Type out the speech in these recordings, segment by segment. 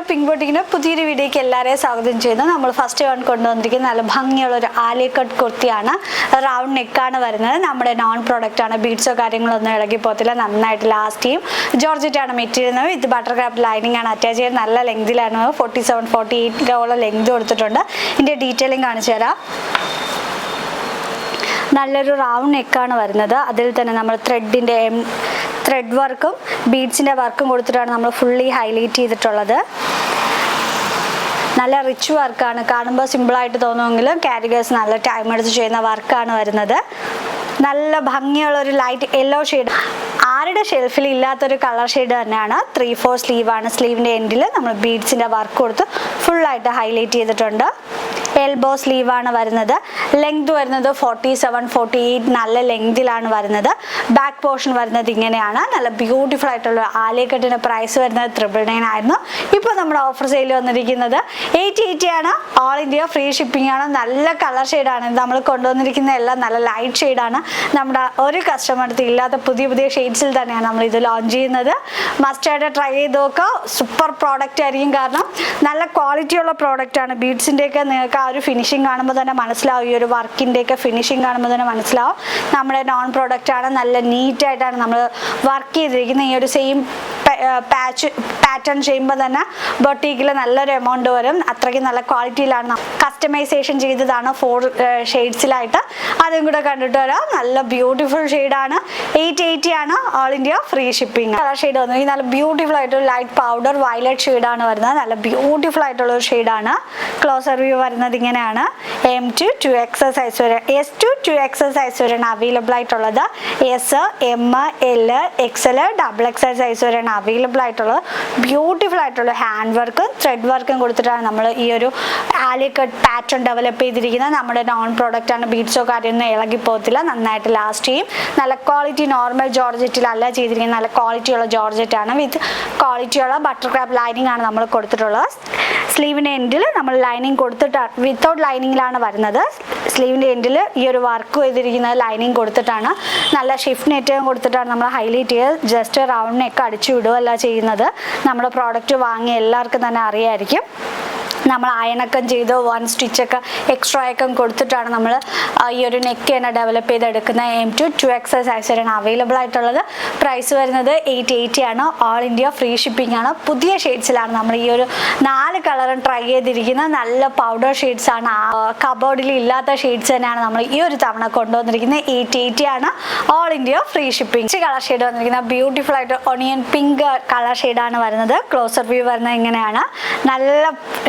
Pink ബൊട്ടിക്കിന്റെ പുതിയൊരു വീഡിയോയ്ക്ക് എല്ലാവരെയും സ്വാഗതം ചെയ്യുന്നു. നമ്മൾ ഫസ്റ്റ് കൊണ്ടുവന്നിരിക്കുന്ന നല്ല ഭംഗിയുള്ള ഒരു ആലിയ കട്ട് കുർത്തിയാണ്. റൗണ്ട് നെക്കാണ് വരുന്നത്. നമ്മുടെ നോൺ പ്രോഡക്റ്റ് ആണ്. ബീഡ്സോ കാര്യങ്ങളൊന്നും ഇളകി പോകത്തില്ല. നന്നായിട്ട് ലാസ്റ്റ് ചെയ്യും. ജോർജറ്റ് ആണ് മെറ്റീരിയൽ. ഇത് ബട്ടർ ക്രാഫ്റ്റ് ലൈനിങ് ആണ് അറ്റാച്ച് ചെയ്യുന്നത്. നല്ല ലെങ്തിലാണ്. 47-48 ലെങ്ത് കൊടുത്തിട്ടുണ്ട്. ഇതിന്റെ ഡീറ്റെയിലിംഗ് കാണിച്ചു തരാം. നല്ലൊരു റൗണ്ട് നെക്കാണ് വരുന്നത്. അതിൽ തന്നെ നമ്മൾ ത്രെഡ് വർക്കും ബീഡ്സിൻ്റെ വർക്കും കൊടുത്തിട്ടാണ് നമ്മൾ ഫുള്ളി ഹൈലൈറ്റ് ചെയ്തിട്ടുള്ളത്. നല്ല റിച്ച് വർക്കാണ്. കാണുമ്പോൾ സിമ്പിളായിട്ട് തോന്നുമെങ്കിലും കാരിഗേഴ്സ് നല്ല ടൈം എടുത്ത് ചെയ്യുന്ന വർക്കാണ് വരുന്നത്. നല്ല ഭംഗിയുള്ളൊരു ലൈറ്റ് യെല്ലോ ഷെയ്ഡ്, ആരുടെ ഷെൽഫിൽ ഇല്ലാത്തൊരു കളർ ഷെയ്ഡ് തന്നെയാണ്. 3/4 സ്ലീവാണ്. സ്ലീവിൻ്റെ എൻഡിൽ നമ്മൾ ബീഡ്സിൻ്റെ വർക്ക് കൊടുത്ത് ഫുള്ളായിട്ട് ഹൈലൈറ്റ് ചെയ്തിട്ടുണ്ട്. എൽബോ സ്ലീവാണ് വരുന്നത്. ലെങ്ത് വരുന്നത് 47-48 നല്ല ലെങ്തിലാണ് വരുന്നത്. ബാക്ക് പോർഷൻ വരുന്നത് ഇങ്ങനെയാണ്. നല്ല ബ്യൂട്ടിഫുൾ ആയിട്ടുള്ള ആലിയ കട്ടിൻ്റെ പ്രൈസ് വരുന്നത് 999 ആയിരുന്നു. ഇപ്പോൾ നമ്മുടെ ഓഫർ സെയിൽ വന്നിരിക്കുന്നത് 880 ആണ്. ഓൾ ഇന്ത്യ ഫ്രീ ഷിപ്പിംഗ് ആണ്. നല്ല കളർ ഷെയ്ഡാണ്. നമ്മൾ കൊണ്ടുവന്നിരിക്കുന്ന എല്ലാം നല്ല ലൈറ്റ് ഷെയ്ഡാണ്. നമ്മുടെ ഒരു കസ്റ്റമർക്ക് ഇല്ലാത്ത പുതിയ ഷെയ്ഡ്സിൽ തന്നെയാണ് നമ്മൾ ഇത് ലോഞ്ച് ചെയ്യുന്നത്. മസ്റ്റായിട്ട് ട്രൈ ചെയ്ത് നോക്കുക. സൂപ്പർ പ്രോഡക്റ്റ് ആയിരിക്കും. കാരണം നല്ല ക്വാളിറ്റിയുള്ള പ്രോഡക്റ്റാണ്. ബീഡ്സിൻ്റെയൊക്കെ നിങ്ങൾക്ക് ആ ഒരു ഫിനിഷിങ് കാണുമ്പോൾ തന്നെ മനസ്സിലാവും. ഈ ഒരു വർക്കിൻ്റെയൊക്കെ ഫിനിഷിങ് കാണുമ്പോൾ തന്നെ മനസ്സിലാവും. നമ്മുടെ നോൺ പ്രോഡക്റ്റാണ്. നല്ല നീറ്റായിട്ടാണ് നമ്മൾ വർക്ക് ചെയ്തിരിക്കുന്നത്. ഈ ഒരു സെയിം പാറ്റേൺ ചെയ്യുമ്പോൾ തന്നെ ബൊട്ടീക്കിൽ നല്ലൊരു എമൗണ്ട് വരും. അത്രയ്ക്ക് നല്ല ക്വാളിറ്റിയിലാണ്. കസ്റ്റമൈസേഷൻ ചെയ്തതാണ് 4 ഷെയ്ഡ്സിലായിട്ട്. അതും കൂടെ കണ്ടിട്ട് വരാം. നല്ല ബ്യൂട്ടിഫുൾ ഷെയ്ഡാണ്. 880 ആണ്. All India free shipping. Colour shade വന്നു. ഈ നല്ല ബ്യൂട്ടിഫുൾ ആയിട്ടൊരു ലൈറ്റ് പൗഡർ വയലറ്റ് ഷെയ്ഡാണ് വരുന്നത്. നല്ല ബ്യൂട്ടിഫുൾ ആയിട്ടുള്ള ഒരു ഷെയ്ഡാണ്. ക്ലോസർ വ്യൂ വരുന്നത് ഇങ്ങനെയാണ്. M to 2XL സൈസ് വരെ, S to 2XL സൈസ് വരെയാണ് അവൈലബിൾ ആയിട്ടുള്ളത്. S, M, L, XL, XXL size വരെയാണ് അവൈലബിൾ ആയിട്ടുള്ളത്. ബ്യൂട്ടിഫുൾ ആയിട്ടുള്ള ഹാൻഡ് വർക്കും ത്രെഡ് വർക്കും കൊടുത്തിട്ടാണ് നമ്മൾ ഈ ഒരു ആലിയ കട്ട് പാറ്റേൺ ഡെവലപ്പ് ചെയ്തിരിക്കുന്നത്. നമ്മുടെ നോൺ പ്രോഡക്റ്റ് ആണ്. ബീഡ്സോ കാര്യമൊന്നും ഇളകി പോകത്തില്ല. നന്നായിട്ട് ലാസ്റ്റ് ചെയ്യും. നല്ല ക്വാളിറ്റി നോർമൽ ജോർജറ്റിലല്ല ചെയ്തിരിക്കുന്നത്. നല്ല ക്വാളിറ്റിയുള്ള ജോർജറ്റ് ആണ്. വിത്ത് ക്വാളിറ്റിയുള്ള ബട്ടർ ക്രാഫ്റ്റ് ലൈനിങ് ആണ് നമ്മൾ കൊടുത്തിട്ടുള്ളത്. സ്ലീവിൻ്റെ എൻഡിൽ നമ്മൾ ലൈനിങ് കൊടുത്തിട്ടാണ്, വിത്തൗട്ട് ലൈനിങ്ങിലാണ് വരുന്നത്. സ്ലീവിൻ്റെ എൻഡിൽ ഈ ഒരു വർക്ക് ചെയ്തിരിക്കുന്നത് ലൈനിങ് കൊടുത്തിട്ടാണ്. നല്ല ഷിഫ്റ്റ് നെറ്റും കൊടുത്തിട്ടാണ് നമ്മൾ ഹൈലൈറ്റ് ചെയ്ത് ജസ്റ്റ് റൗണ്ട് നെക്ക് അടിച്ചു വിടുകയല്ല ചെയ്യുന്നത്. നമ്മുടെ പ്രോഡക്റ്റ് വാങ്ങിയ എല്ലാവർക്കും തന്നെ അറിയായിരിക്കും. നമ്മൾ അയണക്കം ചെയ്ത് 1 സ്റ്റിച്ചൊക്കെ എക്സ്ട്രാ ഒക്കെ കൊടുത്തിട്ടാണ് നമ്മൾ ഈ ഒരു നെക്ക് തന്നെ ഡെവലപ്പ് ചെയ്തെടുക്കുന്നത്. M to 2XL സൈസ് വരെയാണ് അവൈലബിൾ ആയിട്ടുള്ളത്. പ്രൈസ് വരുന്നത് 880 ആണ്. ഓൾ ഇന്ത്യ ഫ്രീ ഷിപ്പിംഗ് ആണ്. പുതിയ ഷെയ്ഡ്സിലാണ് നമ്മൾ ഈ ഒരു 4 കളറും ട്രൈ ചെയ്തിരിക്കുന്നത്. നല്ല പൗഡർ ഷെയ്ഡ്സ് ആണ്. കബോർഡിൽ ഇല്ലാത്ത ഷെയ്ഡ്സ് തന്നെയാണ് നമ്മൾ ഈ ഒരു തവണ കൊണ്ടുവന്നിരിക്കുന്നത്. 880 ആണ്. All India free shipping. Colour shade വന്നിരിക്കുന്നത് ബ്യൂട്ടിഫുൾ ആയിട്ട് ഒണിയൻ പിങ്ക് കളർ ഷെയ്ഡാണ് വരുന്നത്. ക്ലോസർ വ്യൂ വരുന്നത് ഇങ്ങനെയാണ്. നല്ല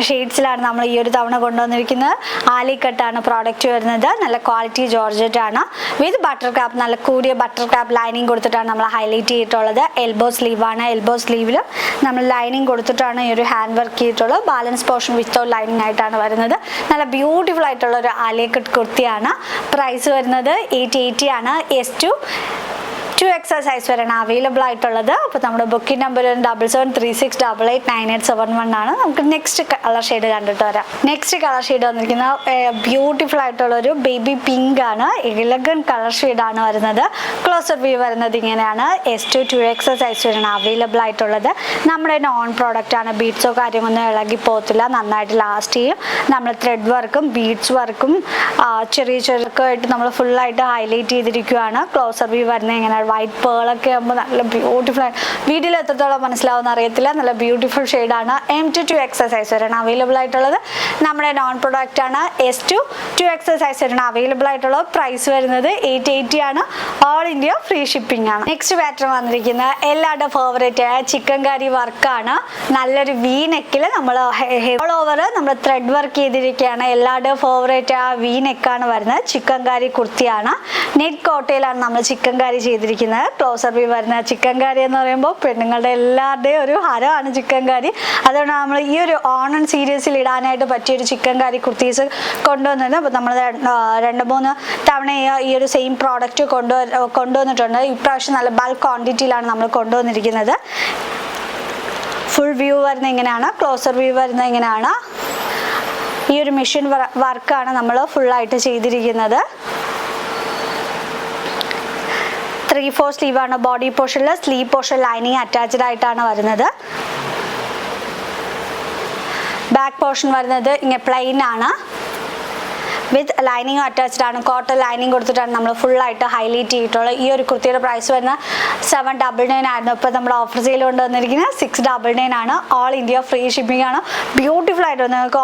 ഷെയ്ഡ്സിലാണ് നമ്മൾ ഈ ഒരു തവണ കൊണ്ടുവന്നിരിക്കുന്നത്. ആലിയ കട്ടാണ് പ്രോഡക്റ്റ് വരുന്നത്. നല്ല ക്വാളിറ്റി ജോർജറ്റ് ആണ്. വിത്ത് ബട്ടർ ക്രാഫ്റ്റ്, നല്ല കൂടിയ ബട്ടർ ക്രാഫ്റ്റ് ലൈനിങ് കൊടുത്തിട്ടാണ് നമ്മൾ ഹൈലൈറ്റ് ചെയ്തിട്ടുള്ളത്. എൽബോ സ്ലീവാണ്. എൽബോ സ്ലീവിൽ നമ്മൾ ലൈനിങ് കൊടുത്തിട്ടാണ് ഈ ഒരു ഹാൻഡ് വർക്ക് ചെയ്തിട്ടുള്ളത്. ബാലൻസ് പോർഷൻ വിത്തൗട്ട് ലൈനിങ് ആയിട്ടാണ് വരുന്നത്. നല്ല ബ്യൂട്ടിഫുൾ ആയിട്ടുള്ള ഒരു ആലിയ കട്ട് കുർത്തിയാണ്. പ്രൈസ് വരുന്നത് 880 ആണ്. S to 2XL സൈസ് വരെയാണ് അവൈലബിൾ ആയിട്ടുള്ളത്. അപ്പോൾ നമ്മുടെ ബുക്കിംഗ് നമ്പർ 7736889871 ആണ്. നമുക്ക് നെക്സ്റ്റ് കളർ ഷെയ്ഡ് കണ്ടിട്ട് വരാം. നെക്സ്റ്റ് കളർ ഷെയ്ഡ് വന്നിരിക്കുന്ന ബ്യൂട്ടിഫുൾ ആയിട്ടുള്ള ഒരു ബേബി പിങ്ക് ആണ്. എലഗൻ കളർ ഷെയ്ഡാണ് വരുന്നത്. ക്ലോസർ വ്യൂ വരുന്നത് ഇങ്ങനെയാണ്. S to 2XL സൈസ് വരെയാണ് അവൈലബിൾ ആയിട്ടുള്ളത്. നമ്മുടെ നോൺ പ്രോഡക്റ്റ് ആണ്. ബീഡ്സോ കാര്യമൊന്നും ഇളകി പോകത്തില്ല. നന്നായിട്ട് ലാസ്റ്റ് ചെയ്യും. നമ്മൾ ത്രെഡ് വർക്കും ബീഡ്സ് വർക്കും ചെറിയൊക്കെ നമ്മൾ ഫുള്ളായിട്ട് ഹൈലൈറ്റ് ചെയ്തിരിക്കുകയാണ്. ക്ലോസർ വ്യൂ വരുന്നത് ഇങ്ങനെ വൈറ്റ് പേളൊക്കെ ആകുമ്പോൾ നല്ല ബ്യൂട്ടിഫുൾ ആണ്. വീഡിയോയിൽ എത്രത്തോളം മനസ്സിലാവുമെന്ന് അറിയത്തില്ല. നല്ല ബ്യൂട്ടിഫുൾ ഷെയ്ഡാണ്. M to 2XL സൈസ് വരെയാണ് അവൈലബിൾ ആയിട്ടുള്ളത്. നമ്മുടെ നോൺ പ്രൊഡക്റ്റ് ആണ്. S to 2XL സൈസ് വരെയാണ് അവൈലബിൾ ആയിട്ടുള്ളത്. പ്രൈസ് വരുന്നത് 880 ആണ്. ഓൾ ഇന്ത്യ ഫ്രീ ഷിപ്പിംഗ് ആണ്. നെക്സ്റ്റ് പാറ്റേൺ വന്നിരിക്കുന്നത് എല്ലാവരുടെ ഫേവറേറ്റ് ആയ ചിക്കൻ കറി വർക്കാണ്. നല്ലൊരു വി നെക്കിൽ നമ്മൾ ഓൾ ഓവർ നമ്മൾ ത്രെഡ് വർക്ക് ചെയ്തിരിക്കുകയാണ്. എല്ലാവരുടെയും ഫേവറേറ്റ് ആ വി നെക്കാണ് വരുന്നത്. ചിക്കൻ കറി കുർത്തിയാണ്. നെറ്റ് കോട്ടയിലാണ് നമ്മൾ ചിക്കൻ കറി ചെയ്തിരിക്കുന്നത്. ക്ലോസർ വ്യൂ വരുന്ന ചിക്കൻ കറി എന്ന് പറയുമ്പോൾ പെണ്ണുങ്ങളുടെ എല്ലാവരുടെയും ഒരു ഹരമാണ് ചിക്കൻ കറി. അതുകൊണ്ട് നമ്മൾ ഈ ഒരു ഓണം സീരീസിൽ ഇടാനായിട്ട് പറ്റിയൊരു ചിക്കൻ കറി കുർത്തീസ് കൊണ്ടുവന്നത്. അപ്പോൾ നമ്മൾ 2-3 തവണ ഈ ഒരു സെയിം പ്രോഡക്റ്റ് കൊണ്ടുവന്നിട്ടുണ്ട്. ഇപ്രാവശ്യം നല്ല ബൾക്ക് ക്വാണ്ടിറ്റിയിലാണ് നമ്മൾ കൊണ്ടുവന്നിരിക്കുന്നത്. ഫുൾ വ്യൂ വരുന്നത് ഇങ്ങനെയാണ്. ക്ലോസർ വ്യൂ വരുന്നത് ഇങ്ങനെയാണ്. ഈ ഒരു മെഷീൻ വർക്കാണ് നമ്മൾ ഫുള്ളായിട്ട് ചെയ്തിരിക്കുന്നത്. 3/4 സ്ലീവാണ്. ബോഡി പോർഷനിൽ സ്ലീവ് പോർഷൻ ലൈനിങ് അറ്റാച്ച്ഡ് ആയിട്ടാണ് വരുന്നത്. ബാക്ക് പോർഷൻ വരുന്നത് ഇങ്ങനെ പ്ലെയിൻ ആണ്, വിത്ത് ലൈനിങ് അറ്റാച്ച്ഡ് ആണ്. കോട്ടൺ ലൈനിങ് കൊടുത്തിട്ടാണ് നമ്മൾ ഫുള്ളായിട്ട് ഹൈലൈറ്റ് ചെയ്തിട്ടുള്ളത്. ഈ ഒരു കുർത്തിയുടെ പ്രൈസ് വരുന്ന 799 ആയിരുന്നു. ഇപ്പോൾ നമ്മൾ ഓഫർ സെയിൽ കൊണ്ടുവന്നിരിക്കുന്നത് 699 ആണ്. ഓൾ ഇന്ത്യ ഫ്രീ ഷിപ്പിംഗ് ആണ്. ബ്യൂട്ടിഫുൾ ആയിട്ട് നിങ്ങൾക്ക്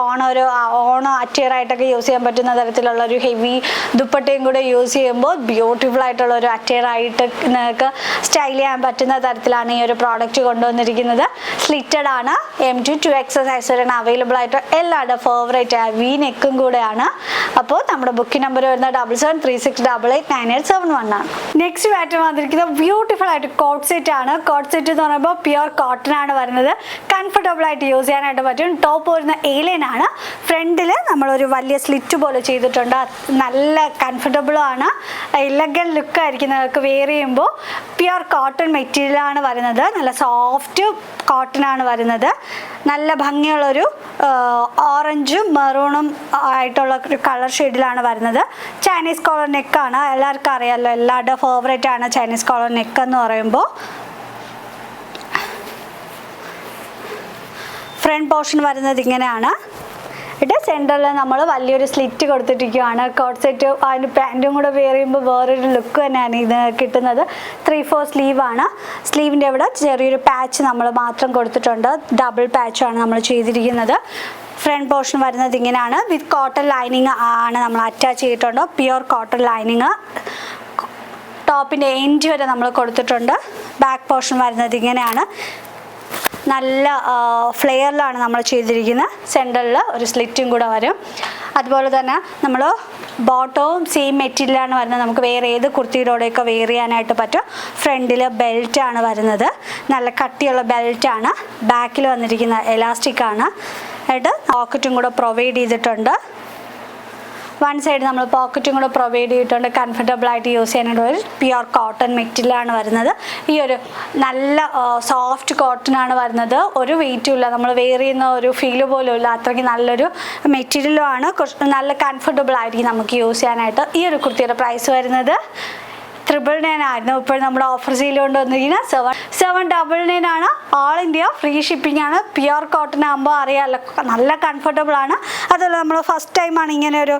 ഓണം അറ്റിയർ ആയിട്ടൊക്കെ യൂസ് ചെയ്യാൻ പറ്റുന്ന തരത്തിലുള്ള ഒരു ഹെവി ദുപ്പട്ടയും കൂടെ യൂസ് ചെയ്യുമ്പോൾ ബ്യൂട്ടിഫുൾ ആയിട്ടുള്ള ഒരു അറ്റിയർ ആയിട്ട് നിങ്ങൾക്ക് സ്റ്റൈൽ ചെയ്യാൻ പറ്റുന്ന തരത്തിലാണ് ഈ ഒരു പ്രോഡക്റ്റ് കൊണ്ടുവന്നിരിക്കുന്നത്. സ്ലിറ്റഡ് ആണ്. M2 2XL സൈസ് വരെയാണ് അവൈലബിൾ ആയിട്ട്. എല്ലാവരുടെ ഫേവറേറ്റ് വി നെക്കും കൂടെയാണ്. അപ്പോൾ നമ്മുടെ ബുക്കിംഗ് നമ്പർ വരുന്നത് 7736889871 ആണ്. നെക്സ്റ്റ് പാറ്റേൺ വന്നിരിക്കുന്നത് ബ്യൂട്ടിഫുൾ ആയിട്ട് കോട്ട് സെറ്റ് ആണ്. കോട്ട് സെറ്റ് എന്ന് പറയുമ്പോൾ പ്യുവർ കോട്ടൺ ആണ് വരുന്നത്. കംഫർട്ടബിൾ ആയിട്ട് യൂസ് ചെയ്യാനായിട്ട് പറ്റും. ടോപ്പ് വരുന്ന എയിലൈൻ ആണ്. ഫ്രണ്ടിൽ നമ്മളൊരു വലിയ സ്ലിറ്റ് പോലെ ചെയ്തിട്ടുണ്ട്. നല്ല കംഫർട്ടബിളും ആണ്. ഇലഗൻ ലുക്ക് ആയിരിക്കും നിങ്ങൾക്ക് വെയർ ചെയ്യുമ്പോൾ. പ്യുവർ കോട്ടൺ മെറ്റീരിയലാണ് വരുന്നത്. നല്ല സോഫ്റ്റ് കോട്ടൺ ആണ് വരുന്നത്. നല്ല ഭംഗിയുള്ളൊരു ഓറഞ്ചും മെറൂണും ആയിട്ടുള്ള ഒരു കളർ ഷെയ്ഡിലാണ് വരുന്നത്. ചൈനീസ് കോളർ നെക്കാണ്. എല്ലാവർക്കും അറിയാമല്ലോ, എല്ലാവരുടെ ഫേവറേറ്റ് ആണ് ചൈനീസ് കോളർ നെക്ക് എന്ന് പറയുമ്പോൾ. ഫ്രണ്ട് പോർഷൻ വരുന്നത് ഇങ്ങനെയാണ്. സെൻറ്ററിൽ നമ്മൾ വലിയൊരു സ്ലിറ്റ് കൊടുത്തിട്ടിരിക്കുകയാണ്. കോട്ട് സെറ്റ് അതിന് പാൻറ്റും കൂടെ വെയർ ചെയ്യുമ്പോൾ വേറൊരു ലുക്ക് തന്നെയാണ് ഇത് കിട്ടുന്നത്. 3/4 സ്ലീവാണ്. സ്ലീവിൻ്റെ ഇവിടെ ചെറിയൊരു പാച്ച് നമ്മൾ മാത്രം കൊടുത്തിട്ടുണ്ട്. ഡബിൾ പാച്ചാണ് നമ്മൾ ചെയ്തിരിക്കുന്നത്. ഫ്രണ്ട് പോർഷൻ വരുന്നത് ഇങ്ങനെയാണ്. വിത്ത് കോട്ടൺ ലൈനിങ് ആണ് നമ്മൾ അറ്റാച്ച് ചെയ്തിട്ടുണ്ട്. Pure cotton lining. ടോപ്പിൻ്റെ എൻഡ് വരെ നമ്മൾ കൊടുത്തിട്ടുണ്ട്. ബാക്ക് പോർഷൻ വരുന്നത് ഇങ്ങനെയാണ്. നല്ല ഫ്ലെയറിലാണ് നമ്മൾ ചെയ്തിരിക്കുന്നത്. സെൻറ്ററിൽ ഒരു സ്ലിറ്റും കൂടെ വരും. അതുപോലെ തന്നെ നമ്മൾ ബോട്ടവും സെയിം മെറ്റീരിയലാണ് വരുന്നത്. നമുക്ക് വേറെ ഏത് കുർത്തിയിലൂടെയൊക്കെ വെയർ ചെയ്യാനായിട്ട് പറ്റും. ഫ്രണ്ടിൽ ബെൽറ്റാണ് വരുന്നത്. നല്ല കട്ടിയുള്ള ബെൽറ്റാണ്. ബാക്കിൽ വന്നിരിക്കുന്ന എലാസ്റ്റിക്കാണ്. ആയിട്ട് പോക്കറ്റും കൂടെ പ്രൊവൈഡ് ചെയ്തിട്ടുണ്ട്. വൺ സൈഡ് നമ്മൾ പോക്കറ്റും കൂടെ പ്രൊവൈഡ് ചെയ്തിട്ടുണ്ട്. കംഫർട്ടബിൾ ആയിട്ട് യൂസ് ചെയ്യാനായിട്ട് ഒരു പ്യുവർ കോട്ടൺ മെറ്റീരിയലാണ് വരുന്നത്. ഈ ഒരു നല്ല സോഫ്റ്റ് കോട്ടൺ ആണ് വരുന്നത്. ഒരു വെയിറ്റും ഇല്ല. നമ്മൾ വെയർ ചെയ്യുന്ന ഒരു ഫീല് പോലും ഇല്ല. അത്രയ്ക്ക് നല്ലൊരു മെറ്റീരിയലും ആണ്. നല്ല കംഫർട്ടബിൾ ആയിരിക്കും നമുക്ക് യൂസ് ചെയ്യാനായിട്ട്. ഈ ഒരു കുർത്തിയുടെ പ്രൈസ് വരുന്നത് 999 ആയിരുന്നു. ഇപ്പോൾ നമ്മുടെ ഓഫർ സെയിൽ കൊണ്ടുവന്നിരിക്കുന്നത് 799 ആണ്. ഓൾ ഇന്ത്യ ഫ്രീ ഷിപ്പിംഗ് ആണ്. പ്യുവർ കോട്ടൺ ആകുമ്പോൾ അറിയാമല്ലോ, നല്ല കംഫർട്ടബിൾ ആണ്. അതുപോലെ നമ്മൾ ഫസ്റ്റ് ടൈമാണ് ഇങ്ങനെ ഒരു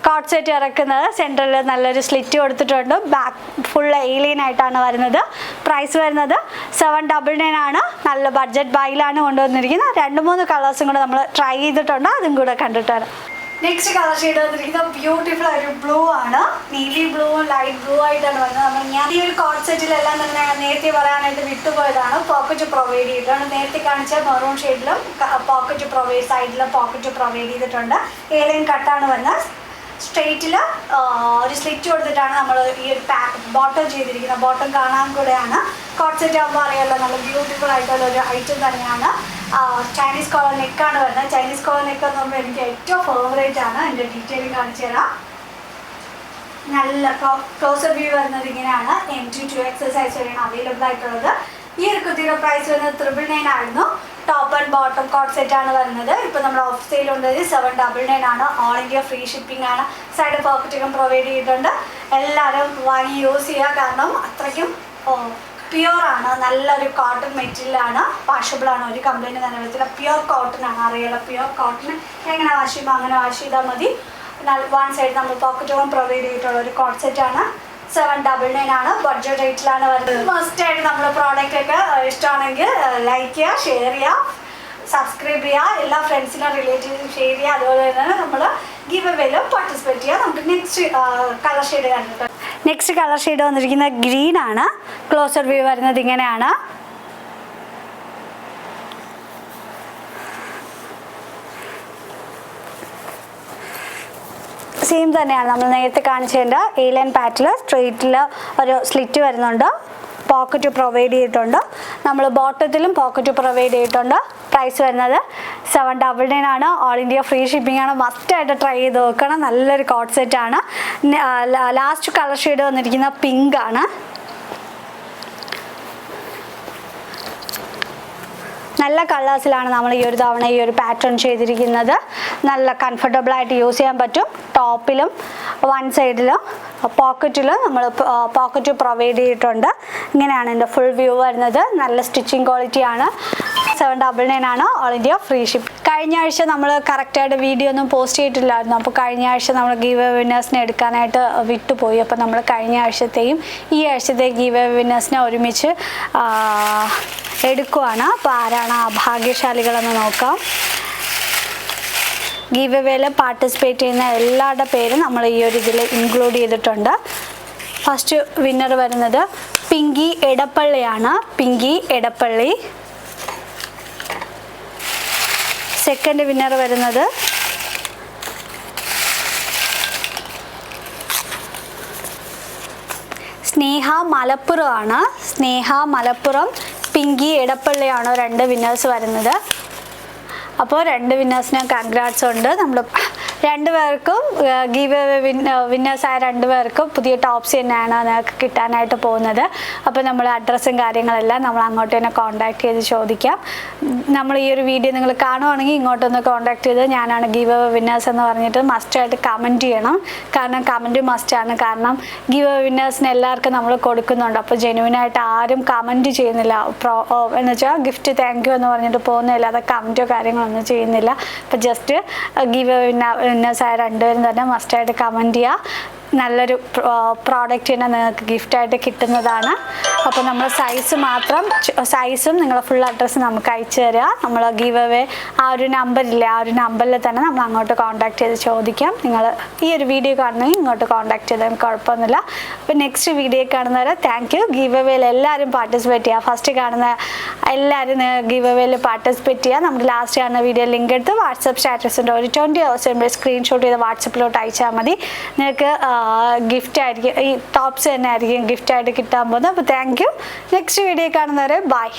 കോട്ട് സെറ്റ് ഇറക്കുന്നത്. സെൻറ്ററിൽ നല്ലൊരു സ്ലിറ്റ് കൊടുത്തിട്ടുണ്ട്. ബാക്ക് ഫുൾ എയിലൈൻ ആയിട്ടാണ് വരുന്നത്. പ്രൈസ് വരുന്നത് 799 ആണ്. നല്ല ബഡ്ജറ്റ് ബൈയിലാണ് കൊണ്ടുവന്നിരിക്കുന്നത്. 2-3 കളേഴ്സും കൂടെ നമ്മൾ ട്രൈ ചെയ്തിട്ടുണ്ട്. അതും കൂടെ കണ്ടിട്ട് വരാം. നെക്സ്റ്റ് കളർ ഷെയ്ഡ് വന്നിരിക്കുന്നത് ബ്യൂട്ടിഫുൾ ആയിട്ട് ബ്ലൂ ആണ്. നീലി ബ്ലൂ ലൈറ്റ് ബ്ലൂ ആയിട്ടാണ് വരുന്നത്. ഞാൻ ഈ ഒരു കോട്ട് സെറ്റിലെല്ലാം തന്നെ നേരത്തെ പറയാനായിട്ട് വിട്ടുപോയതാണ്. പോക്കറ്റ് പ്രൊവൈഡ് ചെയ്തിട്ടുണ്ട്. നേരത്തെ കാണിച്ച മെറൂൺ ഷെയ്ഡിലും പോക്കറ്റ് സൈഡിലും പോക്കറ്റ് പ്രൊവൈഡ് ചെയ്തിട്ടുണ്ട്. ഏലൈൻ കട്ടാണ് വരുന്നത്. സ്ട്രെയിറ്റിൽ ഒരു സ്ലിറ്റ് കൊടുത്തിട്ടാണ് നമ്മൾ ഈ ഒരു ബോട്ടം ചെയ്തിരിക്കുന്നത്. ബോട്ടം കാണാൻ കൂടെയാണ്. കോട്ട് സെറ്റ് ആകുമ്പോൾ അറിയാമല്ലോ, നല്ല ബ്യൂട്ടിഫുൾ ആയിട്ടുള്ള ഒരു ഐറ്റം തന്നെയാണ്. ചൈനീസ് കോളർ നെക്കാണ് വരുന്നത്. ചൈനീസ് കോളർ നെക്ക് എന്ന് പറയുമ്പോൾ എനിക്ക് ഏറ്റവും ഫേവറേറ്റ് ആണ്. എൻ്റെ ഡീറ്റെയിലിംഗ് കാണിച്ചു തരാം. നല്ല ക്ലോസർ വ്യൂ വരുന്നത് ഇങ്ങനെയാണ്. M2 2XL സൈസ് വരെയാണ് അവൈലബിൾ ആയിട്ടുള്ളത്. ഈ ഒരു കുർത്തിയുടെ പ്രൈസ് വരുന്നത് 999 ആയിരുന്നു. Top and bottom coat set ആണ് വരുന്നത്. ഇപ്പോൾ നമ്മൾ ഓഫ് സെയിൽ ഉള്ളത് 799 ആണ്. ഓൾ ഇന്ത്യ ഫ്രീ ഷിപ്പിംഗ് ആണ്. സൈഡ് പോക്കറ്റും പ്രൊവൈഡ് ചെയ്തിട്ടുണ്ട്. എല്ലാവരും വാങ്ങി യൂസ് ചെയ്യുക. കാരണം അത്രയ്ക്കും പ്യുവർ ആണ്. നല്ലൊരു കോട്ടൺ മെറ്റീരിയലാണ്. വാഷബിൾ ആണ്. ഒരു കംപ്ലൈൻറ്റ് തന്നെ വരത്തില്ല. പ്യുവർ കോട്ടൺ ആണ്. അറിയാലോ, പ്യുവർ കോട്ടൺ എങ്ങനെ വാഷ് ചെയ്യുമ്പോൾ അങ്ങനെ വാഷ് ചെയ്താൽ മതി. വൺ സൈഡ് നമ്മൾ പോക്കറ്റും പ്രൊവൈഡ് ചെയ്തിട്ടുള്ള ഒരു കോട്ട് സെറ്റ് ആണ്. 799 ആണ്. ബഡ്ജറ്റ് റേറ്റിലാണ് വരുന്നത്. മസ്റ്റ് ആയിട്ട് നമ്മുടെ പ്രോഡക്റ്റ് ഒക്കെ ഇഷ്ടമാണെങ്കിൽ ലൈക്ക് ചെയ്യുക, ഷെയർ ചെയ്യുക, സബ്സ്ക്രൈബ് ചെയ്യുക, എല്ലാ ഫ്രണ്ട്സിനും റിലേറ്റീവ്സിനും ഷെയർ ചെയ്യുക. അതുപോലെ തന്നെ നമ്മൾ ഗിവ് എവേയിലും പാർട്ടിസിപ്പേറ്റ് ചെയ്യുക. നമുക്ക് നെക്സ്റ്റ് കളർ ഷെയ്ഡ് കണ്ടിട്ട് നെക്സ്റ്റ് കളർ ഷെയ്ഡ് വന്നിരിക്കുന്നത് ഗ്രീൻ ആണ്. ക്ലോസർ വ്യൂ വരുന്നത് ഇങ്ങനെയാണ്. സെയിം തന്നെയാണ് നമ്മൾ നേരത്തെ കാണിച്ചതിൻ്റെ എയിലൈൻ പാറ്റിൽ സ്ട്രെയിറ്റിൽ ഒരു സ്ലിറ്റ് വരുന്നുണ്ട്. പോക്കറ്റ് പ്രൊവൈഡ് ചെയ്തിട്ടുണ്ട്. നമ്മൾ ബോട്ടത്തിലും പോക്കറ്റ് പ്രൊവൈഡ് ചെയ്തിട്ടുണ്ട്. പ്രൈസ് വരുന്നത് 799 ആണ്. ഓൾ ഇന്ത്യ ഫ്രീ ഷിപ്പിംഗ് ആണ്. മസ്റ്റായിട്ട് ട്രൈ ചെയ്ത് നോക്കണം. നല്ലൊരു കോട്ട് സെറ്റ് ആണ്. ലാസ്റ്റ് കളർ ഷെയ്ഡ് വന്നിരിക്കുന്ന പിങ്ക് ആണ്. നല്ല കളേഴ്സിലാണ് നമ്മൾ ഈ ഒരു തവണ ഈ ഒരു പാറ്റേൺ ചെയ്തിരിക്കുന്നത്. നല്ല കംഫർട്ടബിൾ ആയിട്ട് യൂസ് ചെയ്യാൻ പറ്റും. ടോപ്പിലും വൺ സൈഡിലും പോക്കറ്റിലും നമ്മൾ പോക്കറ്റ് പ്രൊവൈഡ് ചെയ്തിട്ടുണ്ട്. ഇങ്ങനെയാണ് എൻ്റെ ഫുൾ വ്യൂ വരുന്നത്. നല്ല സ്റ്റിച്ചിങ് ക്വാളിറ്റിയാണ്. 799 ആണ്. All India free ship. കഴിഞ്ഞ ആഴ്ച നമ്മൾ കറക്റ്റായിട്ട് വീഡിയോ ഒന്നും പോസ്റ്റ് ചെയ്തിട്ടില്ലായിരുന്നു. അപ്പോൾ കഴിഞ്ഞ ആഴ്ച നമ്മൾ ഗീവ് വിന്നേഴ്സിനെ എടുക്കാനായിട്ട് വിട്ടുപോയി. അപ്പോൾ നമ്മൾ കഴിഞ്ഞ ആഴ്ചത്തെയും ഈ ആഴ്ചത്തെ ഗീവ് വിന്നേഴ്സിനെ ഒരുമിച്ച് എടുക്കുവാണ്. അപ്പോൾ ആരാണ് ആ ഭാഗ്യശാലികളെന്ന് നോക്കാം. ഗീവ് അവേയിൽ പാർട്ടിസിപ്പേറ്റ് ചെയ്യുന്ന എല്ലാവരുടെ പേരും നമ്മൾ ഈ ഒരു ഇതിൽ ഇൻക്ലൂഡ് ചെയ്തിട്ടുണ്ട്. ഫസ്റ്റ് വിന്നർ വരുന്നത് പിങ്കി എടപ്പള്ളിയാണ്. പിങ്കി എടപ്പള്ളി. സെക്കൻഡ് വിന്നർ വരുന്നത് സ്നേഹ മലപ്പുറം ആണ്. സ്നേഹ മലപ്പുറം, പിങ്കി എടപ്പള്ളിയാണ് 2 വിന്നേഴ്സ് വരുന്നത്. അപ്പോൾ 2 വിന്നേഴ്സിന് കൺഗ്രാറ്റ്സ് ഉണ്ട്. നമ്മൾ 2 പേർക്കും ഗീവ് വിന്നേഴ്സായ 2 പേർക്കും പുതിയ ടോപ്സ് തന്നെയാണ് നിങ്ങൾക്ക് കിട്ടാനായിട്ട് പോകുന്നത്. അപ്പോൾ നമ്മൾ അഡ്രസ്സും കാര്യങ്ങളെല്ലാം നമ്മൾ അങ്ങോട്ട് തന്നെ കോൺടാക്ട് ചെയ്ത് ചോദിക്കാം. നമ്മൾ ഈ ഒരു വീഡിയോ നിങ്ങൾ കാണുവാണെങ്കിൽ ഇങ്ങോട്ടൊന്ന് കോൺടാക്ട് ചെയ്ത് ഞാനാണ് ഗീവ് വിന്നേഴ്സ് എന്ന് പറഞ്ഞിട്ട് മസ്റ്റായിട്ട് കമൻറ്റ് ചെയ്യണം. കാരണം കമൻറ്റ് മസ്റ്റാണ്. കാരണം ഗീവ് വിന്നേഴ്സിന് എല്ലാവർക്കും നമ്മൾ കൊടുക്കുന്നുണ്ട്. അപ്പോൾ ജെന്യുവിനായിട്ട് ആരും കമൻറ്റ് ചെയ്യുന്നില്ല. എന്ന് വെച്ചാൽ ഗിഫ്റ്റ് താങ്ക് യു എന്ന് പറഞ്ഞിട്ട് പോകുന്നില്ല. അത് കമൻറ്റോ കാര്യങ്ങളൊന്നും ചെയ്യുന്നില്ല. അപ്പോൾ ജസ്റ്റ് ഗീവ് വിന്നേഴ്സായ 2 പേരും തന്നെ മസ്റ്റായിട്ട് കമൻറ്റ് ചെയ്യുക. നല്ലൊരു പ്രോഡക്റ്റ് തന്നെ നിങ്ങൾക്ക് ഗിഫ്റ്റായിട്ട് കിട്ടുന്നതാണ്. അപ്പോൾ നമ്മൾ സൈസും നിങ്ങളുടെ ഫുൾ അഡ്രസ്സ് നമുക്ക് അയച്ചു തരിക. നമ്മൾ ഗീവ് അവേ ആ ഒരു നമ്പറില്ലേ, ആ ഒരു നമ്പറിൽ തന്നെ നമ്മൾ അങ്ങോട്ട് കോൺടാക്ട് ചെയ്ത് ചോദിക്കാം. നിങ്ങൾ ഈ ഒരു വീഡിയോ കാണുന്നെങ്കിൽ ഇങ്ങോട്ട് കോൺടാക്ട് ചെയ്താൽ കുഴപ്പമൊന്നുമില്ല. അപ്പോൾ നെക്സ്റ്റ് വീഡിയോ കാണുന്നവരെ താങ്ക് യു. ഗീവ് അവേയിൽ എല്ലാവരും പാർട്ടിസിപ്പേറ്റ് ചെയ്യുക. ഫസ്റ്റ് കാണുന്ന എല്ലാവരും ഗീവ് അവേയിൽ പാർട്ടിസിപ്പേറ്റ് ചെയ്യുക. നമ്മുടെ ലാസ്റ്റ് കാണുന്ന വീഡിയോ ലിങ്ക് എടുത്ത് വാട്സപ്പ് സ്റ്റാറ്റസിൻ്റെ ഒരു 20 hours മുമ്പ് സ്ക്രീൻഷോട്ട് ചെയ്ത് വാട്സപ്പിലോട്ട് അയച്ചാൽ മതി. നിങ്ങൾക്ക് ഗിഫ്റ്റ് ആയിരിക്കും, ഈ ടോപ്സ് തന്നെ ആയിരിക്കും ഗിഫ്റ്റായിട്ട് കിട്ടാൻ പോകുന്നത്. അപ്പോൾ താങ്ക് യു. നെക്സ്റ്റ് വീഡിയോ കാണുന്നവരെ ബൈ.